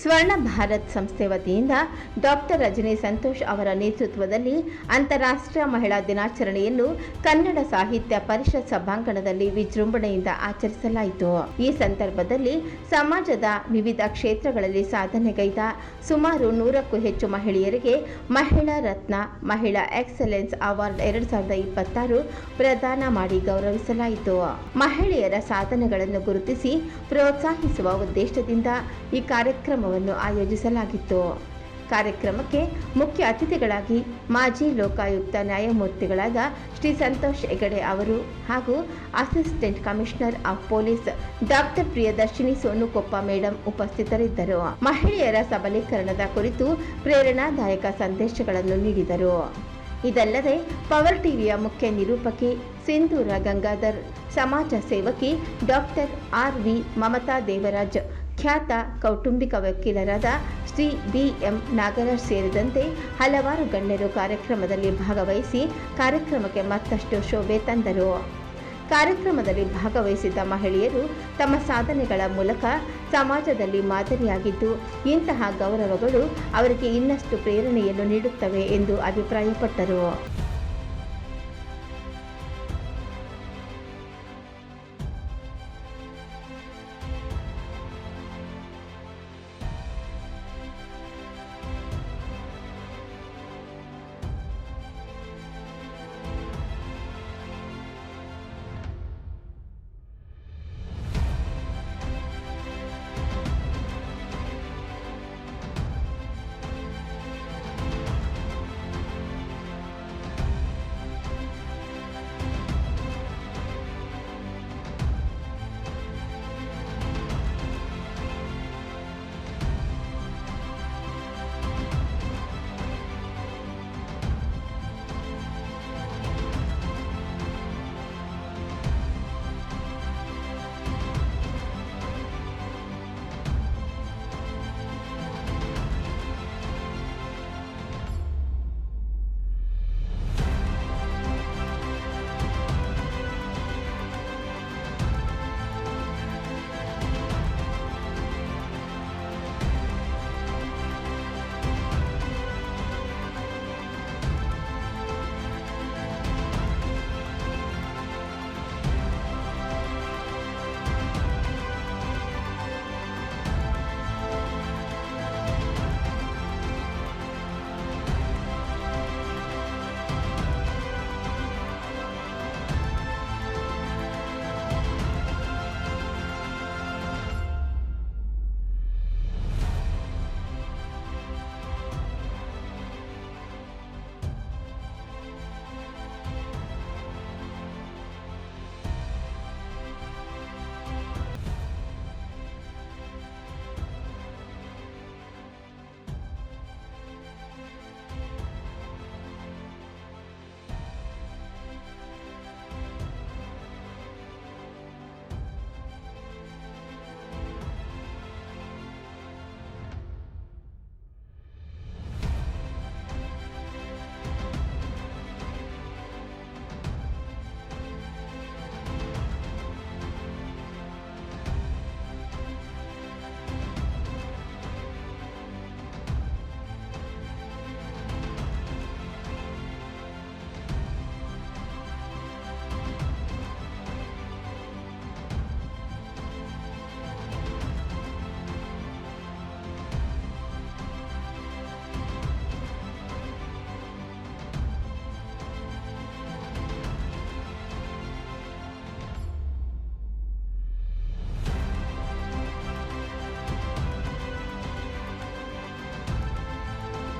ಸ್ವರ್ಣ ಭಾರತ್ ಸಂಸ್ಥೆ ವತಿಯಿಂದ ಡಾಕ್ಟರ್ ರಜನಿ ಸಂತೋಷ್ ಅವರ ನೇತೃತ್ವದಲ್ಲಿ ಅಂತಾರಾಷ್ಟ್ರೀಯ ಮಹಿಳಾ ದಿನಾಚರಣೆಯನ್ನು ಕನ್ನಡ ಸಾಹಿತ್ಯ ಪರಿಷತ್ ಸಭಾಂಗಣದಲ್ಲಿ ವಿಜೃಂಭಣೆಯಿಂದ ಆಚರಿಸಲಾಯಿತು. ಈ ಸಂದರ್ಭದಲ್ಲಿ ಸಮಾಜದ ವಿವಿಧ ಕ್ಷೇತ್ರಗಳಲ್ಲಿ ಸಾಧನೆಗೈದ ಸುಮಾರು 100ಕ್ಕೂ ಹೆಚ್ಚು ಮಹಿಳೆಯರಿಗೆ ಮಹಿಳಾ ರತ್ನ, ಮಹಿಳಾ ಎಕ್ಸಲೆನ್ಸ್ ಅವಾರ್ಡ್ 2026 ಪ್ರದಾನ ಮಾಡಿ ಗೌರವಿಸಲಾಯಿತು. ಮಹಿಳೆಯರ ಸಾಧನೆಗಳನ್ನು ಗುರುತಿಸಿ ಪ್ರೋತ್ಸಾಹಿಸುವ ಉದ್ದೇಶದಿಂದ ಈ ಕಾರ್ಯಕ್ರಮವನ್ನು ಆಯೋಜಿಸಲಾಗಿತ್ತು. ಕಾರ್ಯಕ್ರಮಕ್ಕೆ ಮುಖ್ಯ ಅತಿಥಿಗಳಾಗಿ ಮಾಜಿ ಲೋಕಾಯುಕ್ತ ನ್ಯಾಯಮೂರ್ತಿಗಳಾದ ಶ್ರೀ ಸಂತೋಷ್ ಹೆಗಡೆ ಅವರು ಹಾಗೂ assistant commissioner of police doctor Priyadarshini Sonukoppa madam ಉಪಸ್ಥಿತರಿದ್ದರು. ಮಹಿಳೆಯರ ಸಬಲೀಕರಣದ ಕುರಿತು ಪ್ರೇರಣಾದಾಯಕ ಸಂದೇಶಗಳನ್ನು ನೀಡಿದರು. ಇದಲ್ಲದೆ ಪವರ್ ಟಿವಿಯ ಮುಖ್ಯ ನಿರೂಪಕಿ ಸಿಂಧೂರ ಗಂಗಾಧರ್, ಸಮಾಜ ಸೇವಕಿ ಡಾಕ್ಟರ್ ಆರ್.ವಿ. ಮಮತಾ ದೇವರಾಜ್, ಖ್ಯಾತ ಕೌಟುಂಬಿಕ ವಕೀಲರಾದ ಶ್ರೀ ಬಿ.ಎಂ. ನಾಗರಾಜ್ ಸೇರಿದಂತೆ ಹಲವಾರು ಗಣ್ಯರು ಕಾರ್ಯಕ್ರಮದಲ್ಲಿ ಭಾಗವಹಿಸಿ ಕಾರ್ಯಕ್ರಮಕ್ಕೆ ಮತ್ತಷ್ಟು ಶೋಭೆ ತಂದರು. ಕಾರ್ಯಕ್ರಮದಲ್ಲಿ ಭಾಗವಹಿಸಿದ್ದ ಮಹಿಳೆಯರು ತಮ್ಮ ಸಾಧನೆಗಳ ಮೂಲಕ ಸಮಾಜದಲ್ಲಿ ಮಾದರಿಯಾಗಿದ್ದು, ಇಂತಹ ಗೌರವಗಳು ಅವರಿಗೆ ಇನ್ನಷ್ಟು ಪ್ರೇರಣೆಯನ್ನು ನೀಡುತ್ತವೆ ಎಂದು ಅಭಿಪ್ರಾಯಪಟ್ಟರು.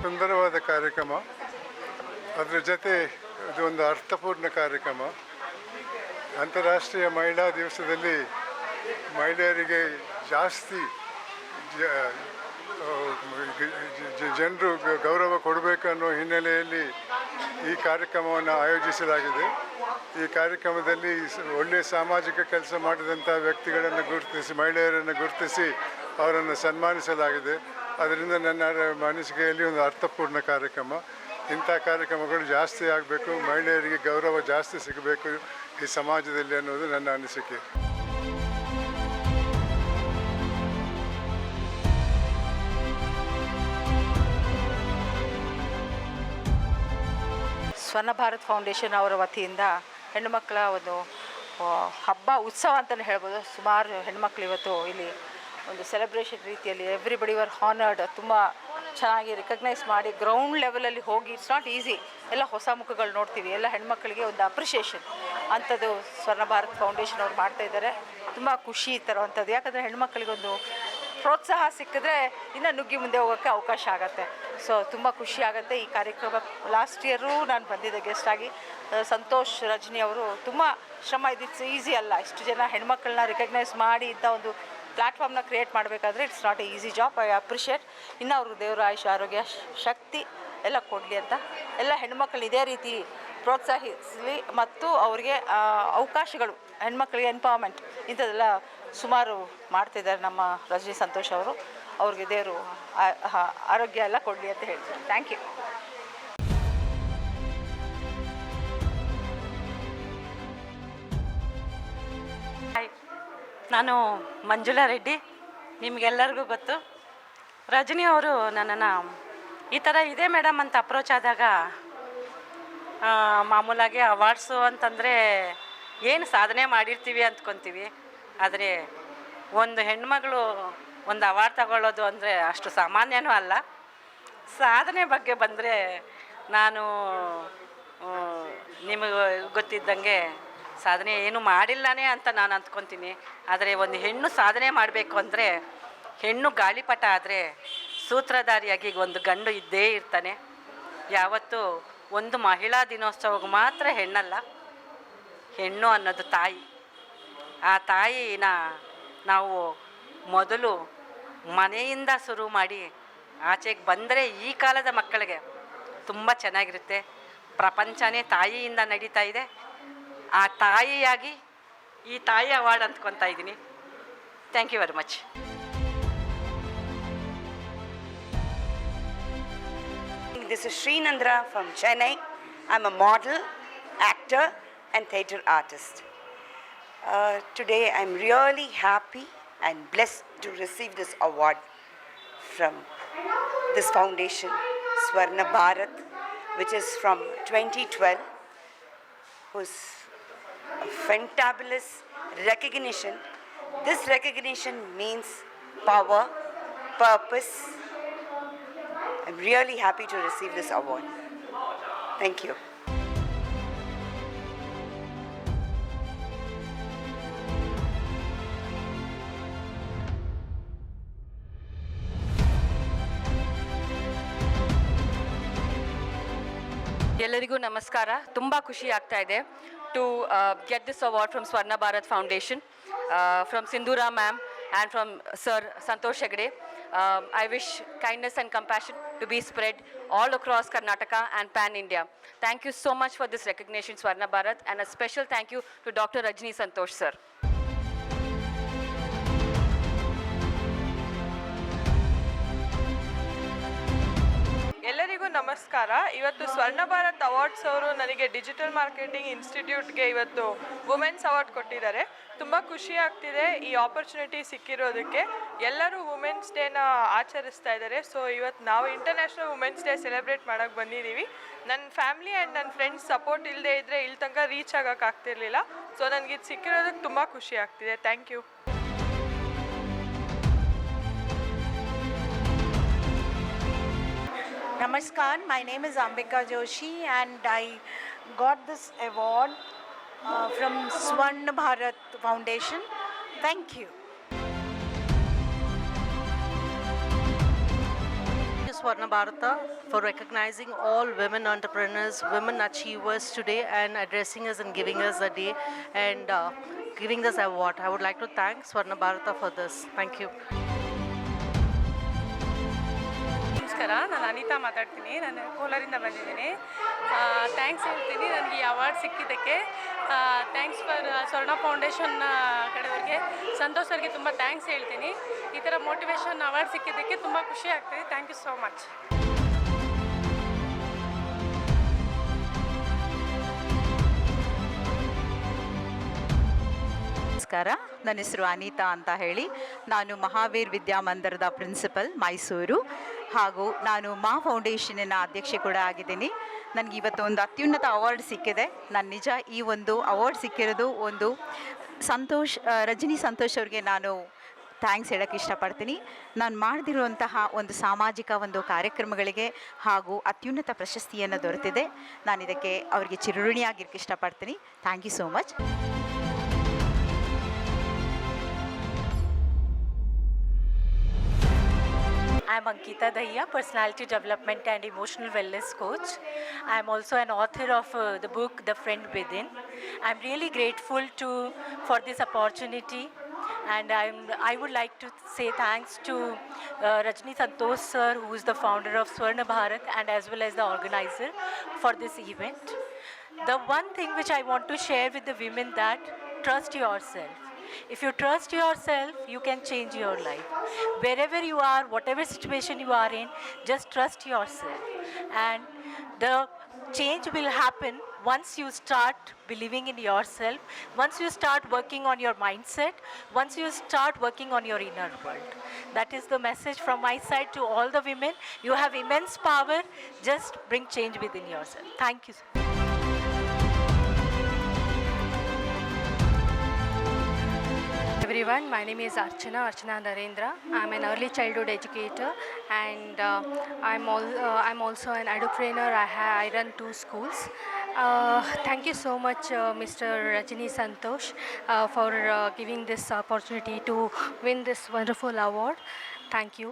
ಸುಂದರವಾದ ಕಾರ್ಯಕ್ರಮ, ಅದರ ಜೊತೆ ಇದು ಒಂದು ಅರ್ಥಪೂರ್ಣ ಕಾರ್ಯಕ್ರಮ. ಅಂತಾರಾಷ್ಟ್ರೀಯ ಮಹಿಳಾ ದಿವಸದಲ್ಲಿ ಮಹಿಳೆಯರಿಗೆ ಜಾಸ್ತಿ ಜನರು ಗೌರವ ಕೊಡಬೇಕು ಅನ್ನೋ ಹಿನ್ನೆಲೆಯಲ್ಲಿ ಈ ಕಾರ್ಯಕ್ರಮವನ್ನು ಆಯೋಜಿಸಲಾಗಿದೆ. ಈ ಕಾರ್ಯಕ್ರಮದಲ್ಲಿ ಒಳ್ಳೆಯ ಸಾಮಾಜಿಕ ಕೆಲಸ ಮಾಡಿದಂಥ ವ್ಯಕ್ತಿಗಳನ್ನು ಗುರುತಿಸಿ, ಮಹಿಳೆಯರನ್ನು ಗುರುತಿಸಿ ಅವರನ್ನು ಸನ್ಮಾನಿಸಲಾಗಿದೆ. ಅದರಿಂದ ನನ್ನ ಅನಿಸಿಕೆಯಲ್ಲಿ ಒಂದು ಅರ್ಥಪೂರ್ಣ ಕಾರ್ಯಕ್ರಮ. ಇಂಥ ಕಾರ್ಯಕ್ರಮಗಳು ಜಾಸ್ತಿ ಆಗಬೇಕು, ಮಹಿಳೆಯರಿಗೆ ಗೌರವ ಜಾಸ್ತಿ ಸಿಗಬೇಕು ಈ ಸಮಾಜದಲ್ಲಿ ಅನ್ನೋದು ನನ್ನ ಅನಿಸಿಕೆ. ಸ್ವರ್ಣ ಭಾರತ್ ಫೌಂಡೇಶನ್ ಅವರ ವತಿಯಿಂದ ಹೆಣ್ಣುಮಕ್ಕಳ ಒಂದು ಹಬ್ಬ ಉತ್ಸವ ಅಂತಲೇ ಹೇಳ್ಬೋದು. ಸುಮಾರು ಹೆಣ್ಮಕ್ಳು ಇವತ್ತು ಇಲ್ಲಿ ಒಂದು ಸೆಲೆಬ್ರೇಷನ್ ರೀತಿಯಲ್ಲಿ ಎವ್ರಿಬಡಿ ವರ್ ಹಾನರ್ಡ್, ತುಂಬ ಚೆನ್ನಾಗಿ ರಿಕಗ್ನೈಸ್ ಮಾಡಿ ಗ್ರೌಂಡ್ ಲೆವೆಲಲ್ಲಿ ಹೋಗಿ, ಇಟ್ಸ್ ನಾಟ್ ಈಸಿ. ಎಲ್ಲ ಹೊಸ ಮುಖಗಳು ನೋಡ್ತೀವಿ, ಎಲ್ಲ ಹೆಣ್ಮಕ್ಳಿಗೆ ಒಂದು ಅಪ್ರಿಷಿಯೇಷನ್ ಅಂಥದ್ದು ಸ್ವರ್ಣ ಭಾರತ್ ಫೌಂಡೇಶನ್ ಅವ್ರು ಮಾಡ್ತಾಯಿದ್ದಾರೆ. ತುಂಬ ಖುಷಿ ತರುವಂಥದ್ದು, ಯಾಕಂದರೆ ಹೆಣ್ಮಕ್ಳಿಗೊಂದು ಪ್ರೋತ್ಸಾಹ ಸಿಕ್ಕಿದ್ರೆ ಇನ್ನು ನುಗ್ಗಿ ಮುಂದೆ ಹೋಗೋಕ್ಕೆ ಅವಕಾಶ ಆಗುತ್ತೆ. ಸೊ ತುಂಬ ಖುಷಿ ಆಗುತ್ತೆ ಈ ಕಾರ್ಯಕ್ರಮ. ಲಾಸ್ಟ್ ಇಯರೂ ನಾನು ಬಂದಿದ್ದೆ ಗೆಸ್ಟ್ ಆಗಿ. ಸಂತೋಷ್ ರಜನಿ ಅವರು ತುಂಬ ಶ್ರಮ, ಇಟ್ಸ್ ಈಸಿ ಅಲ್ಲ. ಇಷ್ಟು ಜನ ಹೆಣ್ಮಕ್ಳನ್ನ ರಿಕಗ್ನೈಸ್ ಮಾಡಿ ಇಂಥ ಒಂದು ಪ್ಲ್ಯಾಟ್ಫಾರ್ಮ್ನ ಕ್ರಿಯೇಟ್ ಮಾಡಬೇಕಾದ್ರೆ it's not A easy job. I appreciate. ಇನ್ನು ಅವರು ದೇವರ ಆಯುಷ ಆರೋಗ್ಯ ಶಕ್ತಿ ಎಲ್ಲ ಕೊಡಲಿ ಅಂತ ಎಲ್ಲ ಹೆಣ್ಮಕ್ಳನ್ನ ಇದೇ ರೀತಿ ಪ್ರೋತ್ಸಾಹಿಸಲಿ ಮತ್ತು ಅವರಿಗೆ ಅವಕಾಶಗಳು, ಹೆಣ್ಮಕ್ಳಿಗೆ ಎಂಪವರ್ಮೆಂಟ್ ಇಂಥದ್ದೆಲ್ಲ ಸುಮಾರು ಮಾಡ್ತಿದ್ದಾರೆ ನಮ್ಮ ರಜನಿ ಸಂತೋಷ್ ಅವರು. ಅವ್ರಿಗೆ ದೇವರು ಆರೋಗ್ಯ ಎಲ್ಲ ಕೊಡಲಿ ಅಂತ ಹೇಳ್ತೀನಿ. Thank you. ಹಾಯ್, ನಾನು ಮಂಜುಳಾ ರೆಡ್ಡಿ. ನಿಮಗೆಲ್ಲರಿಗೂ ಗೊತ್ತು, ರಜನಿ ಅವರು ನನ್ನನ್ನು ಈ ಥರ ಇದೆ ಮೇಡಮ್ ಅಂತ ಅಪ್ರೋಚ್ ಆದಾಗ, ಮಾಮೂಲಾಗಿ ಅವಾರ್ಡ್ಸು ಅಂತಂದರೆ ಏನು ಸಾಧನೆ ಮಾಡಿರ್ತೀವಿ ಅಂದ್ಕೊತೀವಿ. ಆದರೆ ಒಂದು ಹೆಣ್ಮಗಳು ಒಂದು ಅವಾರ್ಡ್ ತಗೊಳ್ಳೋದು ಅಂದರೆ ಅಷ್ಟು ಸಾಮಾನ್ಯನೂ ಅಲ್ಲ. ಸಾಧನೆ ಬಗ್ಗೆ ಬಂದರೆ ನಾನು ನಿಮಗೆ ಗೊತ್ತಿದ್ದಂಗೆ ಸಾಧನೆ ಏನು ಮಾಡಿಲ್ಲನೇ ಅಂತ ನಾನು ಅಂದ್ಕೊತೀನಿ. ಆದರೆ ಒಂದು ಹೆಣ್ಣು ಸಾಧನೆ ಮಾಡಬೇಕು ಅಂದರೆ, ಹೆಣ್ಣು ಗಾಳಿಪಟ ಆದರೆ ಸೂತ್ರಧಾರಿಯಾಗಿ ಒಂದು ಗಂಡು ಇದ್ದೇ ಇರ್ತಾನೆ. ಯಾವತ್ತೂ ಒಂದು ಮಹಿಳಾ ದಿನೋತ್ಸವಕ್ಕೆ ಮಾತ್ರ ಹೆಣ್ಣಲ್ಲ, ಹೆಣ್ಣು ಅನ್ನೋದು ತಾಯಿ. ಆ ತಾಯಿನ ನಾವು ಮೊದಲು ಮನೆಯಿಂದ ಶುರು ಮಾಡಿ ಆಚೆಗೆ ಬಂದರೆ ಈ ಕಾಲದ ಮಕ್ಕಳಿಗೆ ತುಂಬ ಚೆನ್ನಾಗಿರುತ್ತೆ. ಪ್ರಪಂಚನೇ ತಾಯಿಯಿಂದ ನಡೀತಾ ಇದೆ. ಆ ತಾಯಿಯಾಗಿ ಈ ತಾಯಿ ಅವಾರ್ಡ್ ಅಂದ್ಕೊತಾ ಇದ್ದೀನಿ. Thank you very much. This is Srinandra from Chennai. I'm a model, actor and theatre artist. Today I'm really happy and blessed to receive this award from this foundation, Swarna Bharat, which is from 2012, whose fantabulous recognition. This recognition means power, purpose. I'm really happy to receive this award. Thank you. ಎಲ್ಲರಿಗೂ ನಮಸ್ಕಾರ. ತುಂಬ ಖುಷಿ ಆಗ್ತಾ ಇದೆ to get this award from Swarna Bharat foundation, from Sindhura ma'am and from sir Santosh Hegde. I wish kindness and compassion to be spread all across Karnataka and Pan India. Thank you so much for this recognition, Swarna Bharat, and a special thank you to Dr. Rajni Santosh sir. ಎಲ್ಲರಿಗೂ ನಮಸ್ಕಾರ. ಇವತ್ತು ಸ್ವರ್ಣ Bharat awards ಅವರು ನನಗೆ digital marketing ಇನ್ಸ್ಟಿಟ್ಯೂಟ್ಗೆ ಇವತ್ತು women's award ಕೊಟ್ಟಿದ್ದಾರೆ. ತುಂಬ ಖುಷಿ ಆಗ್ತಿದೆ ಈ ಆಪರ್ಚುನಿಟಿ ಸಿಕ್ಕಿರೋದಕ್ಕೆ. ಎಲ್ಲರೂ ವುಮೆನ್ಸ್ ಡೇನ ಆಚರಿಸ್ತಾ ಇದ್ದಾರೆ. ಸೊ ಇವತ್ತು ನಾವು ಇಂಟರ್ನ್ಯಾಷನಲ್ ವುಮೆನ್ಸ್ ಡೇ ಸೆಲೆಬ್ರೇಟ್ ಮಾಡೋಕ್ಕೆ ಬಂದಿದ್ದೀವಿ. ನನ್ನ ಫ್ಯಾಮಿಲಿ ಆ್ಯಂಡ್ ನನ್ನ ಫ್ರೆಂಡ್ಸ್ ಸಪೋರ್ಟ್ ಇಲ್ಲದೆ ಇದ್ದರೆ ಇಲ್ಲಿ ತನಕ ರೀಚ್ ಆಗೋಕ್ಕಾಗ್ತಿರ್ಲಿಲ್ಲ. ಸೊ ನನಗೆ ಇದು ಸಿಕ್ಕಿರೋದಕ್ಕೆ ತುಂಬ ಖುಷಿ ಆಗ್ತಿದೆ. Thank you. Namaskar, my name is Ambika Joshi and I got this award from Swarna Bharat Foundation. Thank you. Swarna Bharata for recognizing all women entrepreneurs, women achievers today and addressing us and giving us a day and giving this award. I would like to thank Swarna Bharata for this. Thank you. ನಮಸ್ಕಾರ, ನಾನು ಅನಿತಾ ಮಾತಾಡ್ತೀನಿ. ನಾನು ಕೋಲಾರಿಂದ ಬಂದಿದ್ದೀನಿ. Thanks ಹೇಳ್ತೀನಿ ನನಗೆ ಈ award ಸಿಕ್ಕಿದ್ದಕ್ಕೆ. Thanks for ಸ್ವರ್ಣ foundation ಕಡೆಯವರಿಗೆ, Santosh ಅವ್ರಿಗೆ ತುಂಬ ಥ್ಯಾಂಕ್ಸ್ ಹೇಳ್ತೀನಿ. ಈ ಥರ ಮೋಟಿವೇಶನ್ ಅವಾರ್ಡ್ ಸಿಕ್ಕಿದ್ದಕ್ಕೆ ತುಂಬ ಖುಷಿ ಆಗ್ತಿದೆ. Thank you so much. ನಮಸ್ಕಾರ, ನನ್ನ ಹೆಸರು ಅನಿತಾ ಅಂತ ಹೇಳಿ. ನಾನು ಮಹಾವೀರ್ ವಿದ್ಯಾಮಂದಿರದ ಪ್ರಿನ್ಸಿಪಲ್ ಮೈಸೂರು, ಹಾಗೂ ನಾನು ಮಾ ಫೌಂಡೇಶನಿನ ಅಧ್ಯಕ್ಷೆ ಕೂಡ ಆಗಿದ್ದೀನಿ. ನನಗೆ ಇವತ್ತು ಒಂದು ಅತ್ಯುನ್ನತ ಅವಾರ್ಡ್ ಸಿಕ್ಕಿದೆ. ನಾನು ನಿಜ ಈ ಒಂದು ಅವಾರ್ಡ್ ಸಿಕ್ಕಿರೋದು ಒಂದು ರಜನಿ ಸಂತೋಷ್ ಅವ್ರಿಗೆ ನಾನು ಥ್ಯಾಂಕ್ಸ್ ಹೇಳೋಕ್ಕೆ ಇಷ್ಟಪಡ್ತೀನಿ. ನಾನು ಮಾಡದಿರುವಂತಹ ಒಂದು ಸಾಮಾಜಿಕ ಒಂದು ಕಾರ್ಯಕ್ರಮಗಳಿಗೆ ಹಾಗೂ ಅತ್ಯುನ್ನತ ಪ್ರಶಸ್ತಿಯನ್ನು ದೊರೆತಿದೆ. ನಾನು ಇದಕ್ಕೆ ಅವರಿಗೆ ಚಿರಋಣಿಯಾಗಿರೋಕ್ಕೆ ಇಷ್ಟಪಡ್ತೀನಿ. Thank you so much. I'm Ankita Dahiya, Personality Development and Emotional Wellness Coach. I'm also an author of the book The Friend Within. I'm really grateful for this opportunity, and I would like to say thanks to Rajni Santosh sir, who is the founder of Swarna Bharat and as well as the organizer for this event. The one thing which I want to share with the women, that trust yourself. If you trust yourself, you can change your life. Wherever you are, whatever situation you are in, just trust yourself. And the change will happen once you start believing in yourself, once you start working on your mindset, once you start working on your inner world. That is the message from my side to all the women. You have immense power. Just bring change within yourself. Thank you. Everyone, my name is Archana Narendra. I'm an early childhood educator, and I'm also an entrepreneur. I run 2 schools. Thank you so much, Mr. Rajni Santosh, for giving this opportunity to win this wonderful award. Thank you.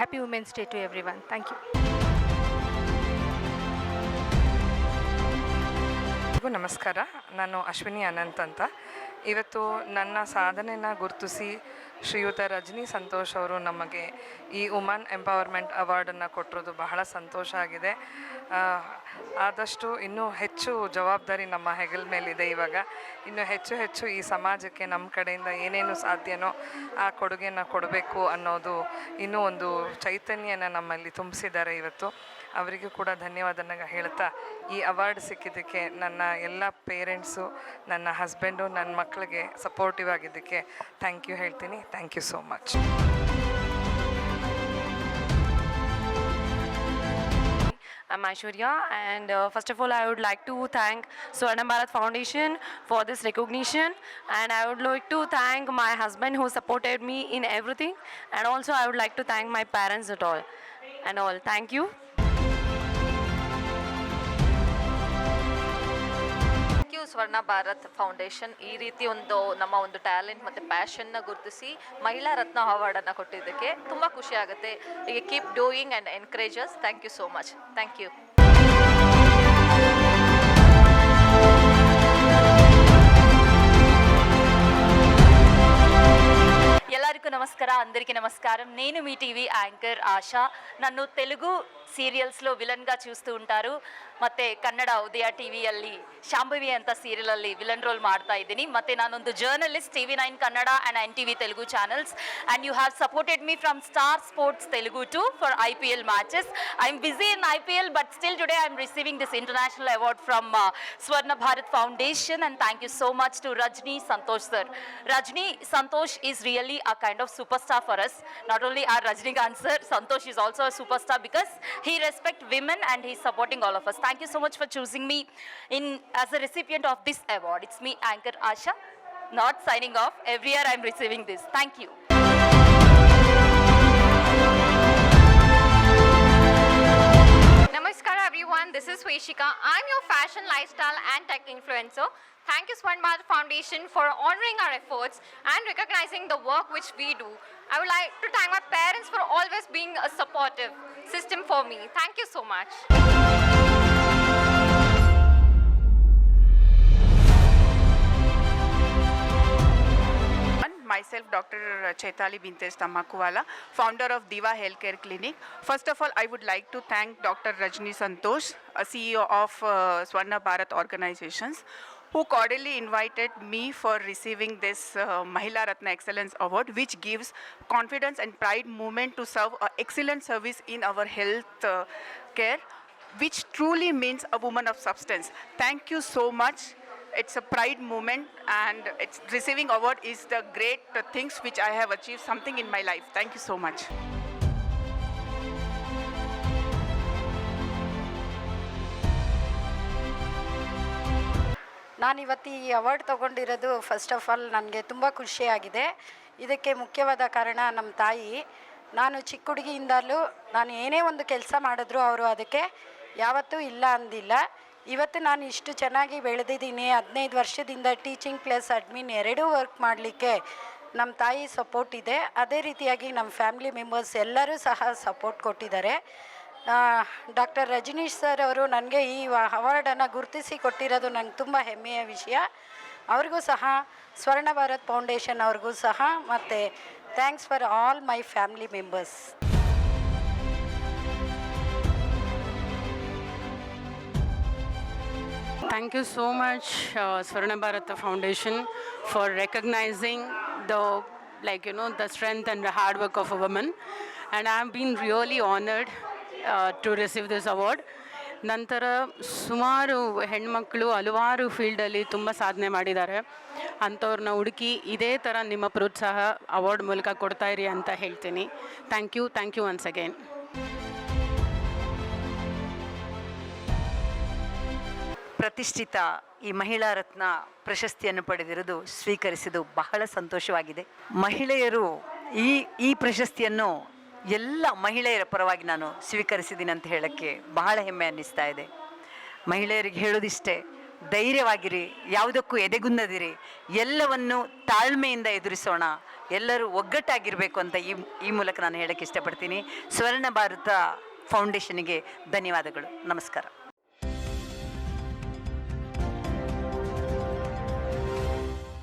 Happy Women's Day to everyone. Thank you. ನಮಸ್ಕಾರ, ನಾನು ಅಶ್ವಿನಿ ಅನಂತ್ ಅಂತ. ಇವತ್ತು ನನ್ನ ಸಾಧನೆನ ಗುರುತಿಸಿ ಶ್ರೀಯುತ ರಜನಿ ಸಂತೋಷ್ ಅವರು ನಮಗೆ ಈ ವುಮನ್ ಎಂಪವರ್ಮೆಂಟ್ ಅವಾರ್ಡನ್ನು ಕೊಟ್ಟಿರೋದು ಬಹಳ ಸಂತೋಷ ಆಗಿದೆ. ಆದಷ್ಟು ಇನ್ನೂ ಹೆಚ್ಚು ಜವಾಬ್ದಾರಿ ನಮ್ಮ ಹೆಗಲ ಮೇಲಿದೆ. ಇವಾಗ ಇನ್ನೂ ಹೆಚ್ಚು ಈ ಸಮಾಜಕ್ಕೆ ನಮ್ಮ ಕಡೆಯಿಂದ ಏನೇನು ಸಾಧ್ಯನೋ ಆ ಕೊಡುಗೆನ ಕೊಡಬೇಕು ಅನ್ನೋದು ಇನ್ನೂ ಒಂದು ಚೈತನ್ಯನ ನಮ್ಮಲ್ಲಿ ತುಂಬಿಸಿದ್ದಾರೆ. ಇವತ್ತು ಅವರಿಗೂ ಕೂಡ ಧನ್ಯವಾದನ ಹೇಳ್ತಾ, ಈ ಅವಾರ್ಡ್ ಸಿಕ್ಕಿದ್ದಕ್ಕೆ ನನ್ನ ಎಲ್ಲ ಪೇರೆಂಟ್ಸು, ನನ್ನ ಹಸ್ಬೆಂಡು, ನನ್ನ ಮಕ್ಕಳಿಗೆ ಸಪೋರ್ಟಿವ್ ಆಗಿದ್ದಕ್ಕೆ ಥ್ಯಾಂಕ್ ಯು ಹೇಳ್ತೀನಿ. Thank you so much. I'm Aishwarya, and first of all I would like to thank Swarna Bharat Foundation for this recognition, and I would like to thank my husband who supported me in everything, and also I would like to thank my parents at all and all. Thank you. ಸ್ವರ್ಣ Bharat foundation ಈ ರೀತಿ ನಮ್ಮ ಒಂದು talent ಮತ್ತು ಪ್ಯಾಷನ್ನ ಗುರುತಿಸಿ ಮಹಿಳಾ ರತ್ನ ಅವಾರ್ಡನ್ನು ಕೊಟ್ಟಿದ್ದಕ್ಕೆ ತುಂಬ ಖುಷಿ ಆಗುತ್ತೆ. ಹೀಗೆ keep doing and encourages. Thank you so much. Thank you. ಎಲ್ಲರಿಗೂ నమస్కారం, అందరికీ నమస్కారం. నేను మీ టీవీ యాంకర్ ఆశా. నన్ను తెలుగు ಸೀರಿಯಲ್ಸ್లో ವಿಲನ್గా చూస్తూ ఉంటాರು. ಮತ್ತು ಕನ್ನಡ ಉದಯ ಟಿವಿಯಲ್ಲಿ ಶಾಂಭವಿ ಅಂತ ಸೀರಿಯಲಲ್ಲಿ ವಿಲನ್ ರೋಲ್ ಮಾಡ್ತಾ ಇದ್ದೀನಿ. ಮತ್ತು ನಾನೊಂದು journalist, TV9 Kannada and NTV Telugu channels, and you have supported me from Star Sports Telugu to for IPL matches. I am busy in IPL, but still today I am receiving this international award from Swarna Bharat foundation, and thank you so much to Rajni Santosh sir. Rajni Santosh is really a kind of superstar for us. Not only our Rajnikant sir, Santosh is also a superstar because he respects women and he is supporting all of us. Thank you so much for choosing me as a recipient of this award. It's me, Anchor Asha, not signing off. Every year I am receiving this. Thank you. Namaskar everyone, this is Sweshika. I'm your fashion, lifestyle and tech influencer. Thank you Swarna Bharat Foundation for honoring our efforts and recognizing the work which we do. I would like to thank my parents for always being a supportive system for me. Thank you so much. Myself, Dr. Chaitali Bintesh Tamakuwala, founder of Diva Healthcare Clinic. First of all, I would like to thank Dr. Rajni Santosh, CEO of Swarna Bharat Organizations, who cordially invited me for receiving this Mahila Ratna Excellence Award, which gives confidence and pride movement to serve excellent service in our health care, which truly means a woman of substance. Thank you so much. It's a pride moment, and it's receiving award is the great things which I have achieved something in my life. Thank you so much. ನಾನಿವತ್ತು ಈ award ತೊಗೊಂಡಿರೋದು first of all ನನಗೆ ತುಂಬ ಖುಷಿಯಾಗಿದೆ. ಇದಕ್ಕೆ ಮುಖ್ಯವಾದ ಕಾರಣ ನಮ್ಮ ತಾಯಿ. ನಾನು ಚಿಕ್ಕ ಹುಡುಗಿಯಿಂದಲೂ ನಾನು ಏನೇ ಒಂದು ಕೆಲಸ ಮಾಡಿದ್ರು ಅವರು ಅದಕ್ಕೆ ಯಾವತ್ತೂ ಇಲ್ಲ ಅಂದಿಲ್ಲ. ಇವತ್ತು ನಾನು ಇಷ್ಟು ಚೆನ್ನಾಗಿ ಬೆಳೆದಿದ್ದೀನಿ. 15 ವರ್ಷದಿಂದ ಟೀಚಿಂಗ್ ಪ್ಲಸ್ ಅಡ್ಮಿನ್ ಎರಡೂ ವರ್ಕ್ ಮಾಡಲಿಕ್ಕೆ ನಮ್ಮ ತಾಯಿ ಸಪೋರ್ಟ್ ಇದೆ. ಅದೇ ರೀತಿಯಾಗಿ ನಮ್ಮ ಫ್ಯಾಮಿಲಿ ಮೆಂಬರ್ಸ್ ಎಲ್ಲರೂ ಸಹ ಸಪೋರ್ಟ್ ಕೊಟ್ಟಿದ್ದಾರೆ. ಡಾಕ್ಟರ್ ರಜನೀಶ್ ಸರ್ ಅವರು ನನಗೆ ಈ ಅವಾರ್ಡನ್ನು ಗುರುತಿಸಿ ಕೊಟ್ಟಿರೋದು ನಂಗೆ ತುಂಬ ಹೆಮ್ಮೆಯ ವಿಷಯ. ಅವ್ರಿಗೂ ಸಹ ಸ್ವರ್ಣ ಭಾರತ್ ಫೌಂಡೇಶನ್ ಅವ್ರಿಗೂ ಸಹ ಮತ್ತು thanks for all my family members. Thank you so much, Swarna Bharata Foundation, for recognizing the strength and the hard work of a woman. And I have been really honored to receive this award. ನಂತರ ಸುಮಾರು ಹೆಣ್ಮಕ್ಳು ಹಲವಾರು ಫೀಲ್ಡಲ್ಲಿ ತುಂಬ ಸಾಧನೆ ಮಾಡಿದ್ದಾರೆ. ಅಂಥವ್ರನ್ನ ಹುಡುಕಿ ಇದೇ ಥರ ನಿಮ್ಮ ಪ್ರೋತ್ಸಾಹ ಅವಾರ್ಡ್ ಮೂಲಕ ಕೊಡ್ತಾ ಇರಿ ಅಂತ ಹೇಳ್ತೀನಿ. Thank you once again. ಪ್ರತಿಷ್ಠಿತ ಈ ಮಹಿಳಾ ರತ್ನ ಪ್ರಶಸ್ತಿಯನ್ನು ಪಡೆದಿರುವುದು ಸ್ವೀಕರಿಸಿದ್ದು ಬಹಳ ಸಂತೋಷವಾಗಿದೆ. ಮಹಿಳೆಯರು ಈ ಪ್ರಶಸ್ತಿಯನ್ನು ಎಲ್ಲ ಮಹಿಳೆಯರ ಪರವಾಗಿ ನಾನು ಸ್ವೀಕರಿಸಿದ್ದೀನಿ ಅಂತ ಹೇಳೋಕ್ಕೆ ಬಹಳ ಹೆಮ್ಮೆ ಅನ್ನಿಸ್ತಾ ಇದೆ. ಮಹಿಳೆಯರಿಗೆ ಹೇಳೋದಿಷ್ಟೇ, ಧೈರ್ಯವಾಗಿರಿ, ಯಾವುದಕ್ಕೂ ಎದೆಗುಂದದಿರಿ, ಎಲ್ಲವನ್ನು ತಾಳ್ಮೆಯಿಂದ ಎದುರಿಸೋಣ, ಎಲ್ಲರೂ ಒಗ್ಗಟ್ಟಾಗಿರಬೇಕು ಅಂತ ಈ ಮೂಲಕ ನಾನು ಹೇಳೋಕ್ಕೆ ಇಷ್ಟಪಡ್ತೀನಿ. ಸ್ವರ್ಣ ಭಾರತ ಫೌಂಡೇಶನ್ಗೆ ಧನ್ಯವಾದಗಳು. ನಮಸ್ಕಾರ.